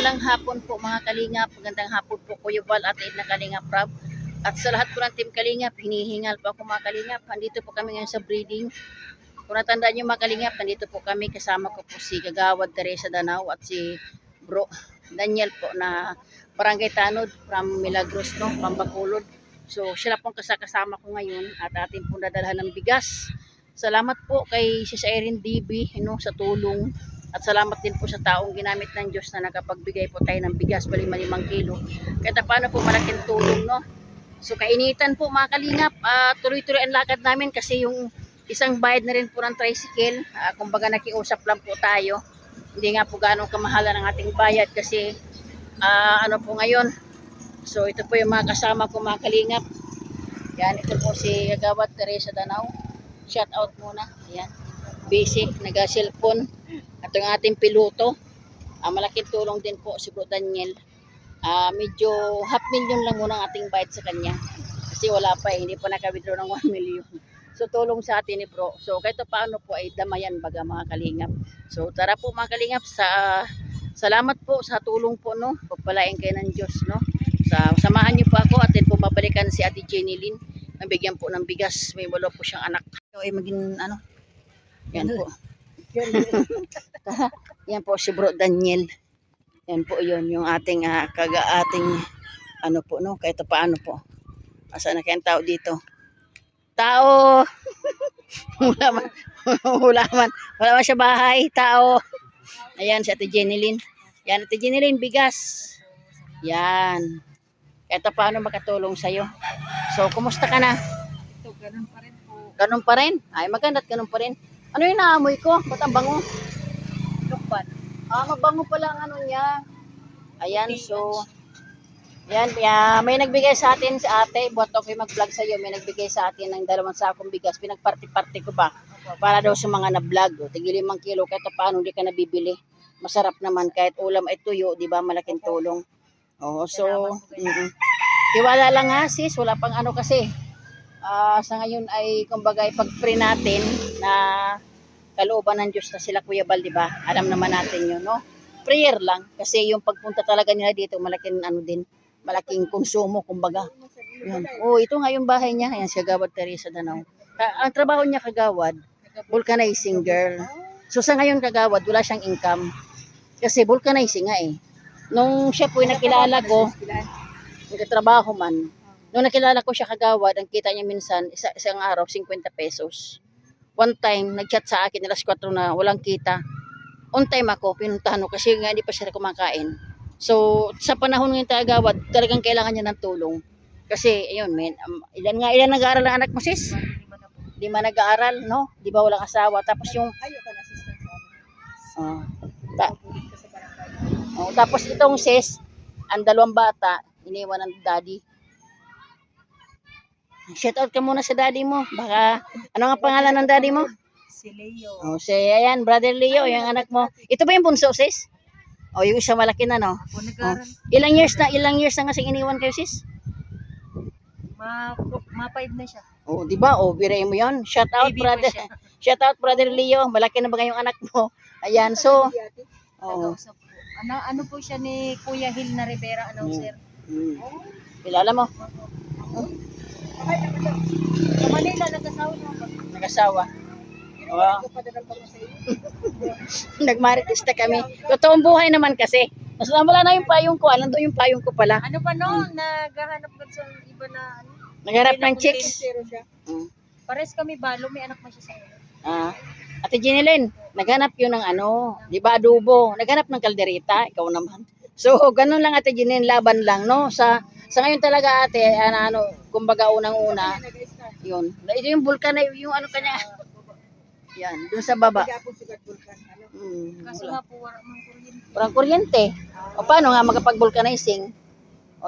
Mapagpalang hapon po mga Kalingap. Magandang hapon po Kuya Bal at na Kalingap Rob. At sa lahat po ng Team Kalingap, hinihingal po ako mga Kalingap. Andito po kami ngayon sa breeding. Kung natandaan nyo mga Kalingap, nandito po kami. Kasama ko po si Kagawad Teresa Danao at si Bro Daniel po na Barangay Tanod from Milagros, no? Pambakulod. So sila pong kasama ko ngayon at atin pong dadalhan ng bigas. Salamat po kay Sis Irene DB sa tulong. At salamat din po sa taong ginamit ng Diyos na nakapagbigay po tayo ng bigas, bali 5 kilo. Kahit paano po malaking tulong, no? So kainitan po mga Kalingap, tuloy-tuloy ang lakad namin kasi yung isang bayad na rin po ng tricycle. Kumbaga nakiusap lang po tayo. Hindi nga po ganong kamahalan ng ating bayad kasi ano po ngayon. So ito po yung mga kasama ko mga Kalingap. Yan, ito po si Kagawad Teresa Danao. Shout out muna. Ayan. Busy, nag-cellphone. At yung ating piloto, malaking tulong din po si Bro Daniel. Medyo 500,000 lang muna ang ating bayad sa kanya. Kasi wala pa hindi pa naka-withdraw ng 1 million. So tulong sa atin ni Bro. So kahit paano po ay damayan baga mga Kalingap. So tara po mga Kalingap, salamat po sa tulong po, no. Pagpalain kayo ng Diyos, no. Samahan niyo po ako at din po babalikan si Ate Jenny Lynn. Nabigyan po ng bigas. May wala po siyang anak. So ay maging ano. Yan po. Yan po si Bro Daniel. Yan po yun yung ating ating ano po, no, kahit paano po. Asa na kayang tao dito? Tao. wala man sa bahay, tao. Ayan si Ate Jenilyn. Yan Ate Jenilyn, bigas. Yan. Kahit paano makatulong sa iyo. So kumusta ka na? Ito, ganun pa rin po. Ganun pa rin? Ay maganda't ganun pa rin. Ano yung naamoy ko? Ba't ang bango? Lukban. Mabango pala ang ano niya. Ayan, so yan, may nagbigay sa atin si ate, buat okay mag-vlog sa iyo, may nagbigay sa atin ng 2 sakong bigas, pinagparty-party ko ba para daw sa mga na-vlog, tigil 5 kilo, kahit paano hindi ka nabibili, masarap naman kahit ulam ay tuyo, di ba, malaking tulong. So tiwala lang ha sis, wala pang ano kasi sa ngayon ay kumbaga pag-pray natin na kalooban ng Diyos na sila Kuya Bal, di ba, alam naman natin yun, no. Prayer lang kasi yung pagpunta talaga nila dito malaking ano din, malaking konsumo kumbaga. Yan. Ito nga yung bahay niya, ayan si Kagawad Teresa Danao. Ang trabaho niya Kagawad, vulcanizing girl. So sa ngayon Kagawad wala siyang income kasi vulcanizing nga eh. Nung siya po nakilala ko, nagtatrabaho man. Nung nakilala ko siya Kagawad, ang kita niya minsan isang araw 50 pesos. One time nag-chat sa akin alas 4 na walang kita. On time ako, pinuntahan ko kasi nga hindi pa siya kumakain. So, sa panahon ng Kagawad, talagang kailangan niya ng tulong. Kasi, ayun, ilan nag-aaral ang anak mo, sis? 5 nag-aaral, no? Di ba walang asawa? Tapos yung... tapos itong sis, ang 2 bata, iniwan ng daddy. Shout out ka muna sa daddy mo. Baka, ano nga pangalan ng daddy mo? Si Leo. Ayan, brother Leo, yung anak mo. Ito ba yung bunso, sis? Yung isa malaki na, no? Ako nag-aaral. Ilang years na kasi iniwan kayo, sis? Ma-5 na siya. Di ba? Biray mo yon. Shout out, Baby brother. pa siya. Shout out, brother Leo. Malaki na ba yung anak mo? Ayan, so. Nag-usap po. Ano po siya ni Kuya Hil na Rivera, announcer. Kilala mo? Sa Manila, nag-asawa na ako. Nag-asawa. Nagmarites na kami. Totoong buhay naman kasi. Mas wala na yung payong ko. Alam doon yung payong ko pala. Ano pa no? Naghahanap ka sa iba na ano? Naghanap ng chicks. Pares kami balo, may anak mo siya sa iyo. Ate Jenilyn, naghanap yun ng ano, di ba adobo. Naghanap ng kaldereta, ikaw naman. So, ganun lang Ate Jenilyn, laban lang, no? Sa ngayon talaga ate, kumbaga unang-una, yun. Ito yung vulkan na yung ano kanya. Yan, dun sa baba. Kaso nga po, Walang kuryente. Paano nga magkapag-vulcanizing?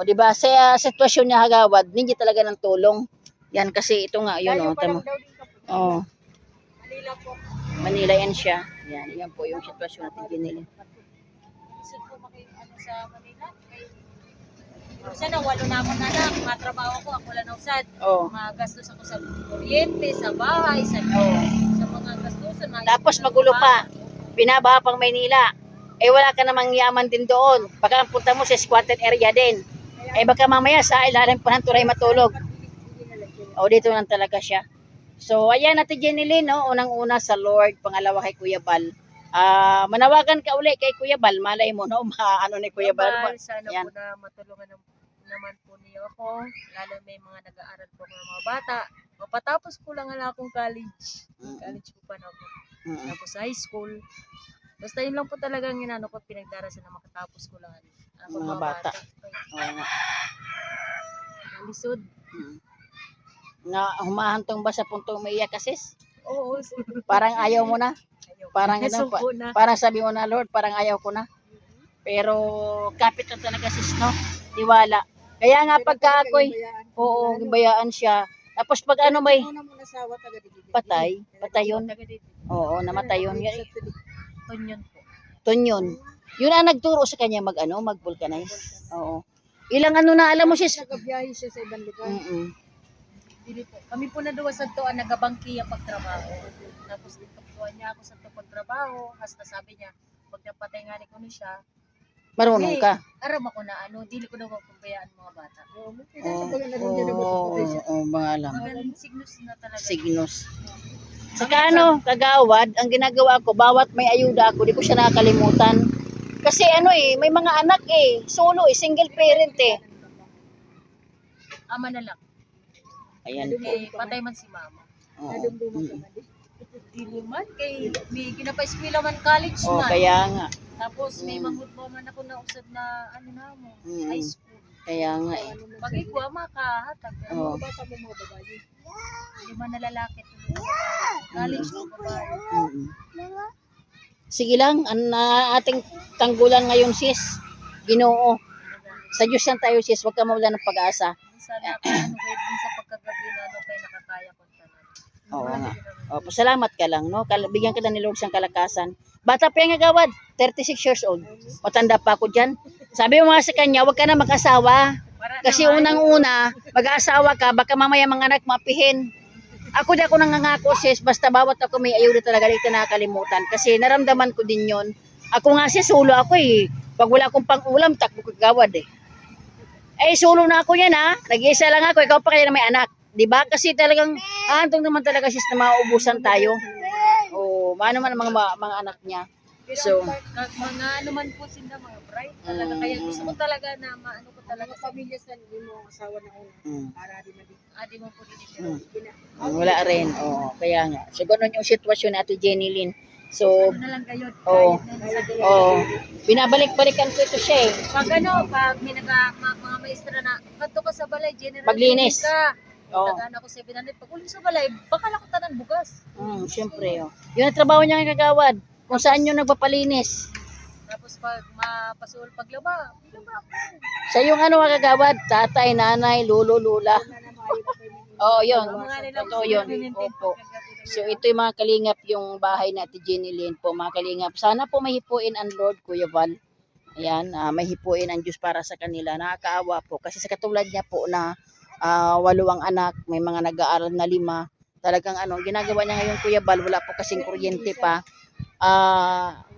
Di ba, sa sitwasyon niya Kagawad, hindi talaga ng tulong. Yan, kasi ito nga, yun, tama. Manila po. Manila yan siya. Yan po yung sitwasyon natin ginili. Isip po sa Manila. Kasi na, 8 na ako na lang. Matrabaho ko, ako lang nausad. Magastos ako sa kuryente, sa bahay, sa mga gastusan. Tapos magulo pa. Binabaha pang Maynila. eh wala ka namang yaman din doon. Baka ang punta mo sa squatted area din. Eh baka mamaya sa ilalim pa ng tulay matulog. O dito lang talaga siya. So ayan Ate Jenny Lynn, no? Unang-una sa Lord, pangalawa kay Kuya Bal. Manawagan ka uli kay Kuya Bal, malay mo no, ano ni Kuya Bal. Sana Yan. po na matulungan naman po niyo ako, lalo may mga nag-aaral po ng mga bata. Mapatapos ko lang ala akong college. College po pa na ako. Tapos high school. Basta yun lang po talaga ang inano ko, pinagdarasan na makatapos ko lang ang Mga bata. Oo nga. Lisod. Na humahantong ba sa puntong umiiyak ka sis? Oo. Parang ayaw mo na. Parang ano, Sumpo na. parang sabi mo na Lord, parang ayaw ko na. Pero kapit na talaga sis, no? Tiwala. Kaya nga pagka ako'y, oo, gibayaan siya. Tapos pag ano may patay yun. Oo, namatay yun. Tunyon po. Tunyon. Yun ang nagturo sa kanya mag-vulcanize. Oo. Ilang ano na alam mo sis? Nagabiyahe siya sa ibang lugar. Dili po. Kami po na duwa sa tuan nagabangkiya pagtrabaho. Tapos itutuan niya ako sa to pagtrabaho. Hasta sabi niya, pag napatay nga ni ko ni siya, Marunong ka. aram ako na dili ko daw magpabayaan mga bata. Mga alam. Magaling signus na talaga. Signos. Saka ano, kagawad, ang ginagawa ko, bawat may ayuda ako, di ko siya nakakalimutan. Kasi ano may mga anak solo single parent Ama na lang. Ayan. Patay man si mama. Oo. Dili man kay may ginapa-eskwela man college Oh, man. kaya nga. Tapos may manghudbo man ako na usad na na mo, high school. Kaya nga Pag ikaw makahatag. Oo. Bata mo mga babae. Lima na lalaki tuloy. College ko babae. Sige lang, ang ating tanggulan ngayon sis, Ginoo. Sa Diyos lang tayo sis, huwag ka mawala ng pag-asa. Sana kahit din sa pagkagabi na kay nakakaya ko tanan. Oo nga. O, pasalamat ka lang, no? Bigyan ka lang ni Lord ng kalakasan. Bata pa yung agawad, 36 years old. Matanda pa ako dyan. Sabi mo nga sa kanya, huwag ka na mag-asawa. Kasi unang-una, mag-aasawa ka, baka mamaya mga anak mapihin. Ako di ako nangangako sis, basta bawat ako may ayuda talaga dito nakakalimutan. Kasi naramdaman ko din yon. Ako nga sis, solo ako Pag wala akong pang-ulam, takbo ko gawad solo na ako yan Nag-iisa lang ako, ikaw pa kaya na may anak. Diba? Kasi talagang, antong naman talaga sis na mauubusan tayo. O, maano man ang mga anak niya. So, mga ano man po sila mga bright talaga. Kaya gusto ko talaga na maano ko talaga Mga pamilya sa mo asawa na una. Para di mali. Adi mo po din wala rin. Oo, kaya nga. So, ganun yung sitwasyon ni Ate Jenny Lynn. So, Ano na lang kayo. binabalik-balikan ko ito siya Pag may mga maestra na, kanto ka sa balay, general. Maglinis. Ka. Oo. Tagaan ako 700. Pag ulit sa balay, baka lang ko tanan bugas. Siyempre. Yun ang trabaho niya ng kagawad. Kung saan yung nagpapalinis. Tapos pag mapasuol paglaba, Sa yung mga kagawad, tatay, nanay, lolo, lula. Yun. Totoo yun. Opo. So ito yung mga kalingap, yung bahay na Ate Jenny Lynn po, mga kalingap. Sana po mahipuin ang Lord, Kuya Val. Ayan, mahipuin ang Diyos para sa kanila. Nakakaawa po. Kasi sa katulad niya po na 8 anak, may mga nag-aaral na 5. Talagang ginagawa niya ngayon Kuya Val, wala po kasing kuryente pa.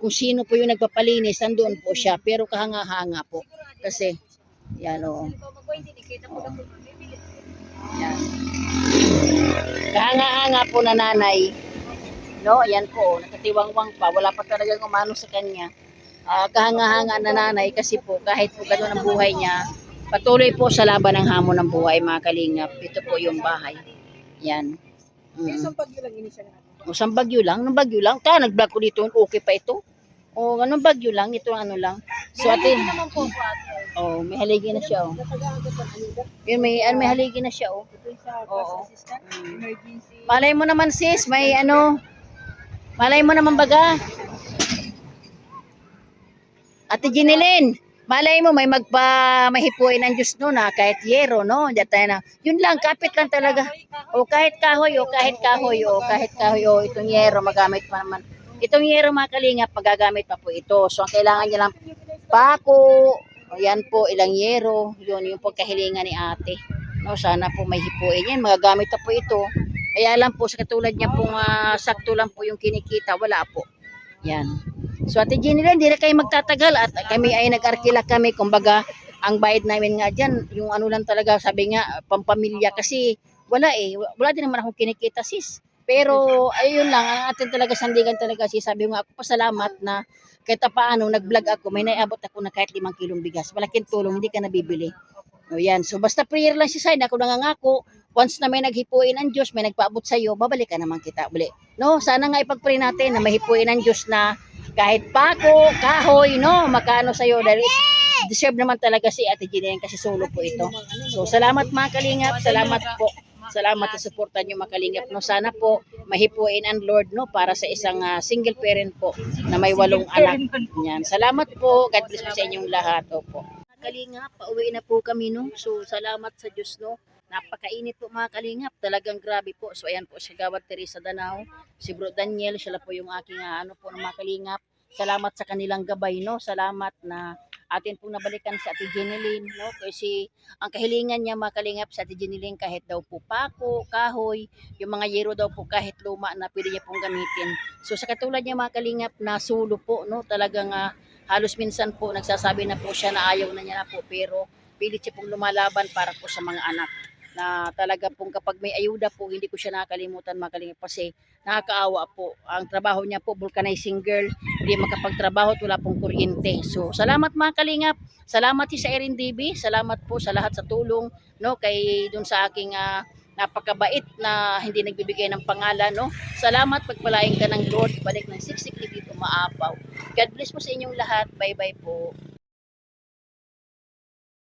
Kung sino po yung nagpapalinis, nandoon po siya. Pero kahanga-hanga po. Kasi, yan Yan. Kahanga-hanga po na nanay. No, ayan po, nakatiwangwang pa. Wala pa talagang umano sa kanya. Kahanga-hanga na nanay kasi po kahit po gano'n ang buhay niya, patuloy po sa laban ng hamon ng buhay mga kalingap. Ito po yung bahay. Yan. Isang pagyo lang ini siya na. Isang bagyo lang. Nung bagyo lang. Nag-vlog ko dito. Okay pa ito. Anong bagyo lang. Ito lang. So atin. naman po ako. May haligi na siya. Yun, may haligi na siya. Ito sa Oo. assistant, emergency. Malay mo naman sis. Malay mo naman baga. Ate Ginilin. Malay mo may mahipuin ng Diyos no na kahit yero no. Yun lang. Kapit lang talaga. Kahit kahoy. Itong yero magamit pa naman. Itong yero mga kalingap, magagamit pa po ito. So, ang kailangan niya lang pako. Yan po, ilang yero. Yun yung pagkahilingan ni ate. No, sana po may hipuin yan. Magagamit na po ito. Kaya lang po, sa katulad niya pong sakto lang po yung kinikita. Wala po. Yan. So Ate Jenny rin, hindi na kayo magtatagal at kami ay nag-arkila kami. Kumbaga, ang bayad namin nga dyan, yung ano lang talaga, sabi nga, pampamilya kasi wala eh. Wala din naman akong kinikita sis. Pero ayun lang, ang atin talaga sandigan talaga sis. Sabi nga ako, pasalamat na kahit paano, nag-vlog ako, may naiabot ako na kahit 5 kilong bigas. Malaking tulong, hindi ka nabibili. O yan, so basta prayer lang si Side, ako nangangako, once na may naghipuin ang Diyos, may nagpaabot sa iyo, babalik ka naman kita uli. No, sana nga ipag-pray natin na mahipuin ang Diyos na kahit pako, kahoy, no, makano sa iyo dahil deserve naman talaga si Ate Jenny kasi solo po ito. So salamat mga kalingap, salamat po. Salamat sa suporta niyo mga kalingap. No, sana po mahipuin ang Lord no para sa isang single parent po na may 8 anak. Yan. Salamat po. God bless po sa inyong lahat. Opo. Kalingap, pauwi na po kami no. So salamat sa Diyos no. Napakainit po mga kalingap. Talagang grabe po. So ayan po si Gawad Teresa Danao, si Bro Daniel, sila po yung aking ano po ng mga kalingap. Salamat sa kanilang gabay no. Salamat na atin pong nabalikan sa Ate Jeneline no. Kasi ang kahilingan niya mga kalingap sa Ate Jeneline kahit daw po pako, kahoy, yung mga yero daw po kahit luma na pwede niya pong gamitin. So sa katulad niya mga kalingap na sulo po no. Talagang halos minsan po nagsasabi na po siya na ayaw na niya na po pero pilit siya pong lumalaban para po sa mga anak na talaga pong kapag may ayuda po hindi ko siya nakakalimutan mga kalingap kasi nakakaawa po. Ang trabaho niya po vulcanizing girl, hindi makapagtrabaho at wala pong kuryente. So salamat mga kalingap, salamat sa Erin DB, salamat po sa lahat sa tulong no kay dun sa aking napakabait na hindi nagbibigay ng pangalan no. Salamat, pagpalain ka ng Lord, balik ng siksik dito maapaw. God bless po sa inyong lahat. Bye bye po.